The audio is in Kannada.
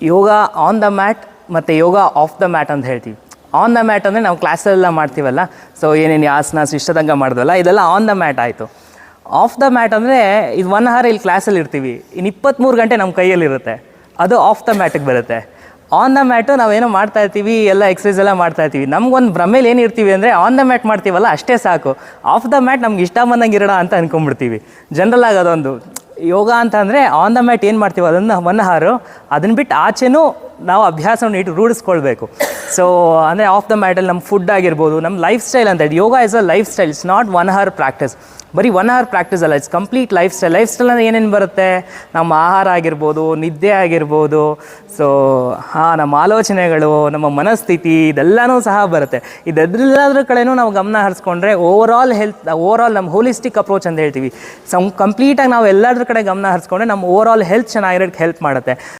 ಯೋಗ ಆನ್ ದ ಮ್ಯಾಟ್ ಮತ್ತು ಯೋಗ ಆಫ್ ದ ಮ್ಯಾಟ್ ಅಂತ ಹೇಳ್ತೀವಿ. ಆನ್ ದ ಮ್ಯಾಟ್ ಅಂದರೆ ನಾವು ಕ್ಲಾಸಲ್ಲೆಲ್ಲ ಮಾಡ್ತೀವಲ್ಲ, ಸೊ ಏನೇನು ಆಸನ ಇಷ್ಟದಂಗ ಮಾಡಿದ್ವಲ್ಲ, ಇದೆಲ್ಲ ಆನ್ ದ ಮ್ಯಾಟ್ ಆಯಿತು. ಆಫ್ ದ ಮ್ಯಾಟ್ ಅಂದರೆ ಇದು 1 hour ಇಲ್ಲಿ ಕ್ಲಾಸಲ್ಲಿ ಇರ್ತೀವಿ, ಇನ್ನು 23 ಗಂಟೆ ನಮ್ಮ ಕೈಯಲ್ಲಿರುತ್ತೆ, ಅದು ಆಫ್ ದ ಮ್ಯಾಟಿಗೆ ಬರುತ್ತೆ. ಆನ್ ದ ಮ್ಯಾಟು ನಾವೇನೋ ಮಾಡ್ತಾ ಇರ್ತೀವಿ, ಎಲ್ಲ ಎಕ್ಸಸೈಸ್ ಎಲ್ಲ ಮಾಡ್ತಾ ಇರ್ತೀವಿ, ನಮ್ಗೊಂದು ಭ್ರಮೇಲಿ ಏನು ಇರ್ತೀವಿ ಅಂದರೆ ಆನ್ ದ ಮ್ಯಾಟ್ ಮಾಡ್ತೀವಲ್ಲ ಅಷ್ಟೇ ಸಾಕು, ಆಫ್ ದ ಮ್ಯಾಟ್ ನಮ್ಗೆ ಇಷ್ಟ ಬಂದಂಗೆ ಇರೋಣ ಅಂತ ಅಂದ್ಕೊಂಡ್ಬಿಡ್ತೀವಿ. ಜನರಲ್ ಆಗಿ ಅದೊಂದು ಯೋಗ ಅಂತ ಅಂದರೆ ಆನ್ ದ ಮ್ಯಾಟ್ ಏನು ಮಾಡ್ತೀವಿ ಅದನ್ನು 1 hour, ಅದನ್ನು ಬಿಟ್ಟು ಆಚೆನೂ ನಾವು ಅಭ್ಯಾಸವನ್ನು ರೂಢಿಸ್ಕೊಳ್ಬೇಕು. ಸೊ ಅಂದರೆ ಆಫ್ ದ ಮ್ಯಾಟಲ್ಲಿ ನಮ್ಮ ಫುಡ್ ಆಗಿರ್ಬೋದು, ನಮ್ಮ ಲೈಫ್ ಸ್ಟೈಲ್ ಅಂತ ಹೇಳಿ, yoga is a lifestyle, it's not 1 hour practice. ಬರೀ 1 hour ಪ್ರಾಕ್ಟೀಸ್ ಅಲ್ಲ, it's complete lifestyle. Lifestyle ಅಂದರೆ ಏನೇನು ಬರುತ್ತೆ, ನಮ್ಮ ಆಹಾರ ಆಗಿರ್ಬೋದು, ನಿದ್ದೆ ಆಗಿರ್ಬೋದು, ಸೊ ನಮ್ಮ ಆಲೋಚನೆಗಳು, ನಮ್ಮ ಮನಸ್ಥಿತಿ, ಇದೆಲ್ಲನೂ ಸಹ ಬರುತ್ತೆ. ಇದೆಲ್ಲದ್ರ ಕಡೆನೂ ನಾವು ಗಮನ ಹರಿಸ್ಕೊಂಡ್ರೆ ಓವರ್ ಆಲ್ ನಮ್ಮ ಹೋಲಿಸ್ಟಿಕ್ ಅಪ್ರೋಚ್ ಅಂತ ಹೇಳ್ತೀವಿ. ಕಂಪ್ಲೀಟಾಗಿ ನಾವು ಎಲ್ಲದ್ರ ಕಡೆ ಗಮನ ಹರಿಸ್ಕೊಂಡ್ರೆ ನಮ್ಮ ಓವರ್ ಆಲ್ ಹೆಲ್ತ್ ಚೆನ್ನಾಗಿರೋಕ್ಕೆ ಹೆಲ್ಪ್ ಮಾಡುತ್ತೆ.